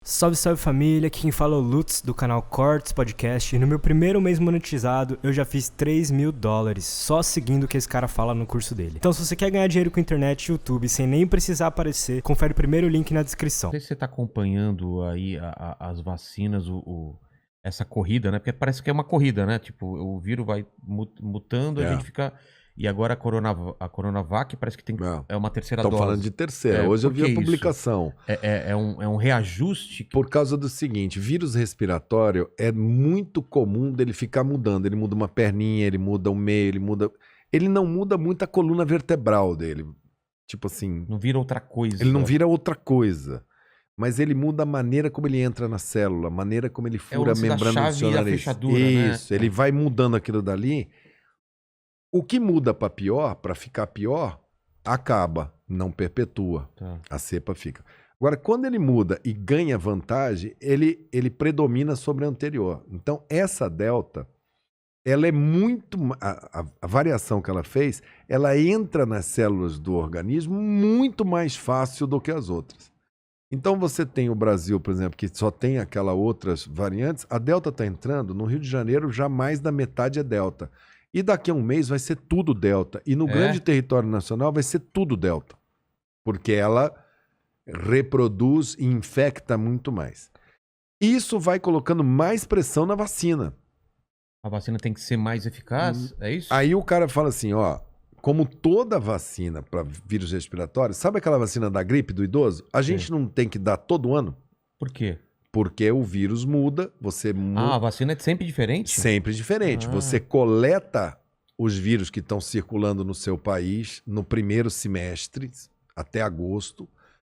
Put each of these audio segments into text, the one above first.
Salve, salve família, aqui quem fala é o Lutz do canal Cortes Podcast e no meu primeiro mês monetizado eu já fiz $3.000 só seguindo o que esse cara fala no curso dele. Então se você quer ganhar dinheiro com internet e YouTube sem nem precisar aparecer, confere o primeiro link na descrição. Não sei se você está acompanhando aí as vacinas, essa corrida, né? Porque parece que é uma corrida, né? Tipo, o vírus vai mutando, a gente fica... E agora a Coronavac parece que é uma terceira dose. Estão falando de terceira. Hoje eu vi a publicação. É um reajuste? Por causa do seguinte, vírus respiratório é muito comum dele ficar mudando. Ele muda uma perninha, ele muda o meio, ele muda... Ele não muda muito a coluna vertebral dele. Tipo assim... Não vira outra coisa. Ele não vira outra coisa. Mas ele muda a maneira como ele entra na célula, a maneira como ele fura a membrana do seu nariz. Fechadura, isso, né? ele vai mudando aquilo dali. O que muda para pior, para ficar pior, acaba, não perpetua. Tá. A cepa fica. Agora, quando ele muda e ganha vantagem, ele predomina sobre a anterior. Então, essa delta, ela é muito... A variação que ela fez, ela entra nas células do organismo muito mais fácil do que as outras. Então, você tem o Brasil, por exemplo, que só tem aquelas outras variantes. A delta está entrando, no Rio de Janeiro, já mais da metade é delta. E daqui a um mês vai ser tudo delta. E no grande território nacional vai ser tudo delta. Porque ela reproduz e infecta muito mais. Isso vai colocando mais pressão na vacina. A vacina tem que ser mais eficaz? É isso? Aí o cara fala assim, ó, como toda vacina para vírus respiratório, sabe aquela vacina da gripe do idoso? A gente não tem que dar todo ano? Por quê? Porque o vírus muda, você muda. A vacina é sempre diferente? Sempre diferente. Você coleta os vírus que estão circulando no seu país no primeiro semestre, até agosto,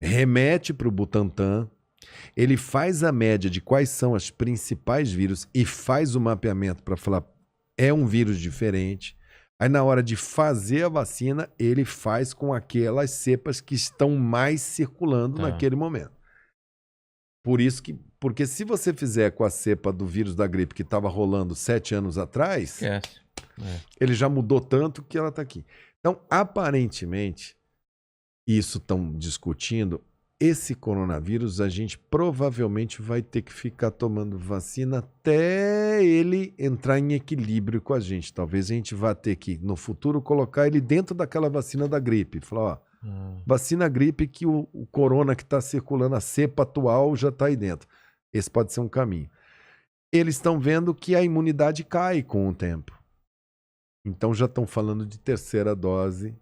remete para o Butantan, ele faz a média de quais são os principais vírus e faz o mapeamento para falar é um vírus diferente. Aí na hora de fazer a vacina, ele faz com aquelas cepas que estão mais circulando naquele momento. Por isso que, porque se você fizer com a cepa do vírus da gripe que estava rolando 7 anos atrás, ele já mudou tanto que ela está aqui. Então, aparentemente, isso estão discutindo, esse coronavírus a gente provavelmente vai ter que ficar tomando vacina até ele entrar em equilíbrio com a gente. Talvez a gente vá ter que, no futuro, colocar ele dentro daquela vacina da gripe. Falar, ó, vacina gripe que o corona que está circulando, a cepa atual já está aí dentro. Esse pode ser um caminho. Eles estão vendo que a imunidade cai com o tempo. Então já estão falando de terceira dose.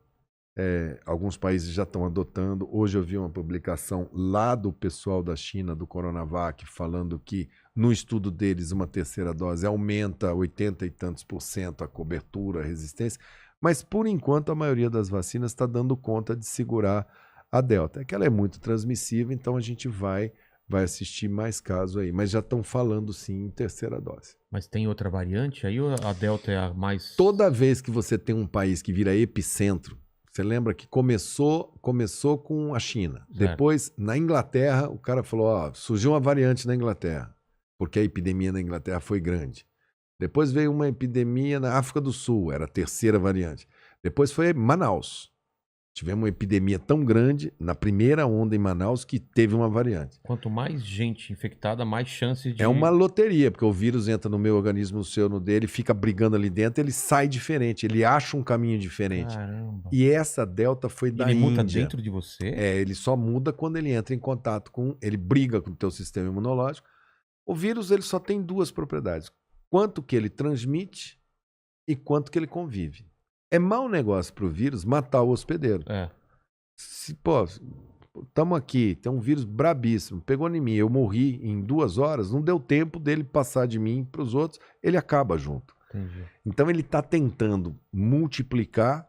Alguns países já estão adotando. Hoje eu vi uma publicação lá do pessoal da China, do Coronavac, falando que no estudo deles uma terceira dose aumenta 80 e tantos % a cobertura, a resistência. Mas, por enquanto, a maioria das vacinas está dando conta de segurar a Delta. É que ela é muito transmissível, então a gente vai assistir mais casos aí. Mas já estão falando, sim, em terceira dose. Mas tem outra variante aí ou a Delta é a mais... Toda vez que você tem um país que vira epicentro, você lembra que começou com a China. Certo. Depois, na Inglaterra, o cara falou, ó, surgiu uma variante na Inglaterra, porque a epidemia na Inglaterra foi grande. Depois veio uma epidemia na África do Sul, era a terceira variante. Depois foi Manaus. Tivemos uma epidemia tão grande na primeira onda em Manaus que teve uma variante. Quanto mais gente infectada, mais chances de... É uma loteria, porque o vírus entra no meu organismo, no seu, no dele, fica brigando ali dentro, ele sai diferente, ele acha um caminho diferente. Caramba. E essa delta foi da Índia. Ele muda dentro de você? Ele só muda quando ele entra em contato com... Ele briga com o teu sistema imunológico. O vírus ele só tem duas propriedades. Quanto que ele transmite e quanto que ele convive. É mau negócio para o vírus matar o hospedeiro. Estamos aqui, tem um vírus brabíssimo, pegou em mim, eu morri em 2 horas, não deu tempo dele passar de mim para os outros, ele acaba junto. Entendi. Então ele está tentando multiplicar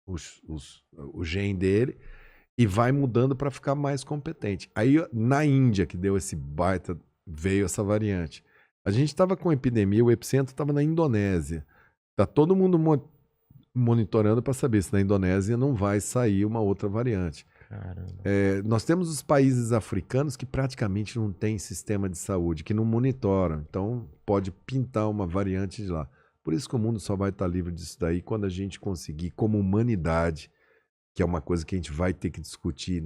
o gene dele e vai mudando para ficar mais competente. Aí na Índia, que deu esse baita, veio essa variante. A gente estava com epidemia, o epicentro estava na Indonésia. Está todo mundo monitorando para saber se na Indonésia não vai sair uma outra variante. Nós temos os países africanos que praticamente não têm sistema de saúde, que não monitoram. Então pode pintar uma variante de lá. Por isso que o mundo só vai estar livre disso daí quando a gente conseguir, como humanidade, que é uma coisa que a gente vai ter que discutir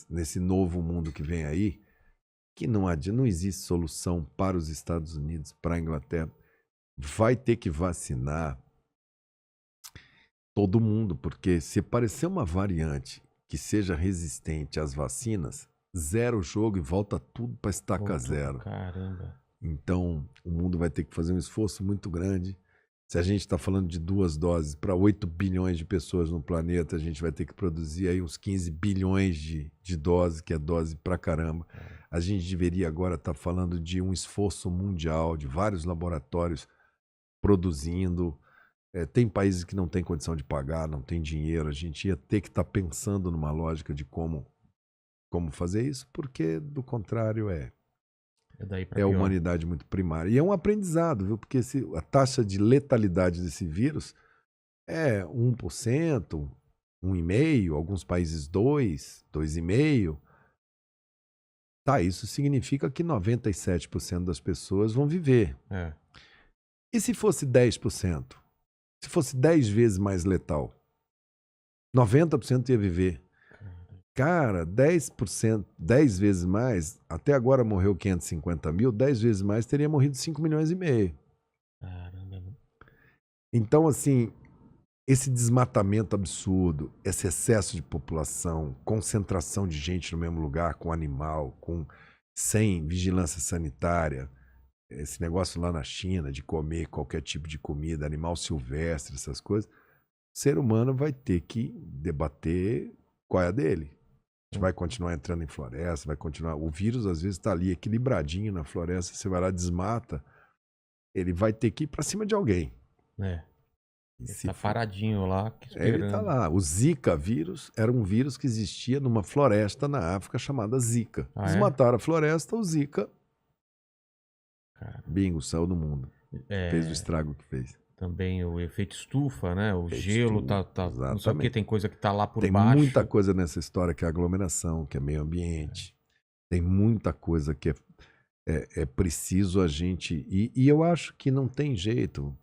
nesse novo mundo que vem aí, que não existe solução para os Estados Unidos, para a Inglaterra. Vai ter que vacinar todo mundo, porque se aparecer uma variante que seja resistente às vacinas, zero o jogo e volta tudo para estaca zero. Caramba. Então, o mundo vai ter que fazer um esforço muito grande. Se a gente está falando de 2 doses para 8 bilhões de pessoas no planeta, a gente vai ter que produzir aí uns 15 bilhões de doses, que é dose pra caramba. A gente deveria agora estar falando de um esforço mundial, de vários laboratórios produzindo. Tem países que não têm condição de pagar, não tem dinheiro. A gente ia ter que estar pensando numa lógica de como fazer isso, porque do contrário é a humanidade muito primária. E é um aprendizado, viu? Porque a taxa de letalidade desse vírus é 1%, 1,5%, alguns países 2%, 2,5%. Tá, isso significa que 97% das pessoas vão viver. E se fosse 10%? Se fosse 10 vezes mais letal? 90% ia viver. Cara, 10%, 10 vezes mais, até agora morreu 550 mil, 10 vezes mais teria morrido 5 milhões e meio. Caramba. Então, assim, esse desmatamento absurdo, esse excesso de população, concentração de gente no mesmo lugar, com animal, sem vigilância sanitária, esse negócio lá na China de comer qualquer tipo de comida, animal silvestre, essas coisas, o ser humano vai ter que debater qual é a dele. A gente vai continuar entrando em floresta, vai continuar. O vírus às vezes está ali equilibradinho na floresta, você vai lá, desmata, ele vai ter que ir para cima de alguém. Ele tá paradinho lá, esperando. Ele tá lá. O Zika vírus era um vírus que existia numa floresta na África chamada Zika. Desmataram a floresta, o Zika. Bingo, saiu do mundo. Fez o estrago que fez. Também o efeito estufa, né? O gelo tá não sei o que, tem coisa que tá lá por tem baixo. Tem muita coisa nessa história que é aglomeração, que é meio ambiente. Tem muita coisa que é preciso a gente... E eu acho que não tem jeito.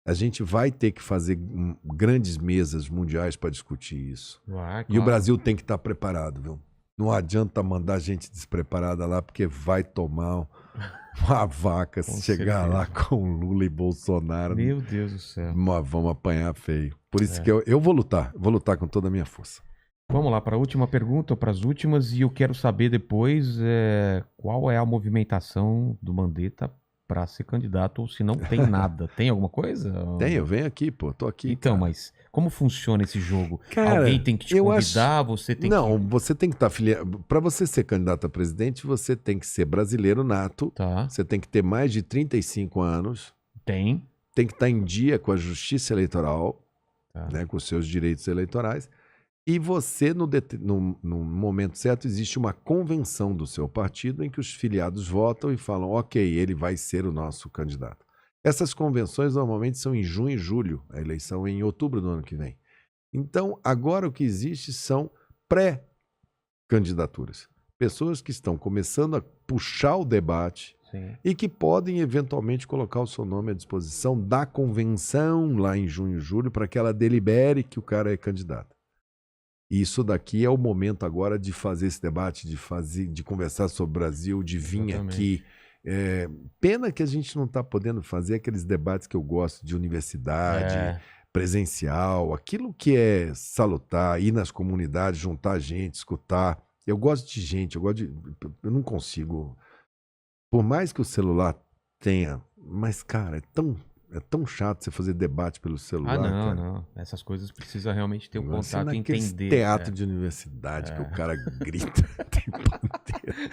A gente vai ter que fazer grandes mesas mundiais para discutir isso. Claro. E o Brasil tem que estar preparado, viu? Não adianta mandar gente despreparada lá, porque vai tomar uma vaca se chegar lá com Lula e Bolsonaro. Meu Deus do céu. Vamos apanhar feio. Por isso que eu vou lutar com toda a minha força. Vamos lá para a última pergunta, para as últimas, e eu quero saber depois qual é a movimentação do Mandetta para ser candidato, ou se não tem nada. Tem alguma coisa? Tem, eu venho aqui, pô, tô aqui. Então, cara. Mas como funciona esse jogo? Cara, alguém tem que te convidar, você tem Não, você tem que estar afiliado. Para você ser candidato a presidente, você tem que ser brasileiro nato. Tá. Você tem que ter mais de 35 anos. Tem que estar em dia com a justiça eleitoral, né, com os seus direitos eleitorais. E você, no momento certo, existe uma convenção do seu partido em que os filiados votam e falam, ok, ele vai ser o nosso candidato. Essas convenções normalmente são em junho e julho, a eleição é em outubro do ano que vem. Então, agora o que existe são pré-candidaturas. Pessoas que estão começando a puxar o debate e que podem eventualmente colocar o seu nome à disposição da convenção lá em junho e julho para que ela delibere que o cara é candidato. E isso daqui é o momento agora de fazer esse debate, de conversar sobre o Brasil, de vir aqui. Pena que a gente não está podendo fazer aqueles debates que eu gosto de universidade, presencial, aquilo que é salutar, ir nas comunidades, juntar gente, escutar. Eu gosto de gente, eu não consigo. Por mais que o celular tenha, mas, cara, é tão chato você fazer debate pelo celular. Não. Essas coisas precisa realmente ter um contato e entender. Teatro de universidade que o cara grita, tem bandeira.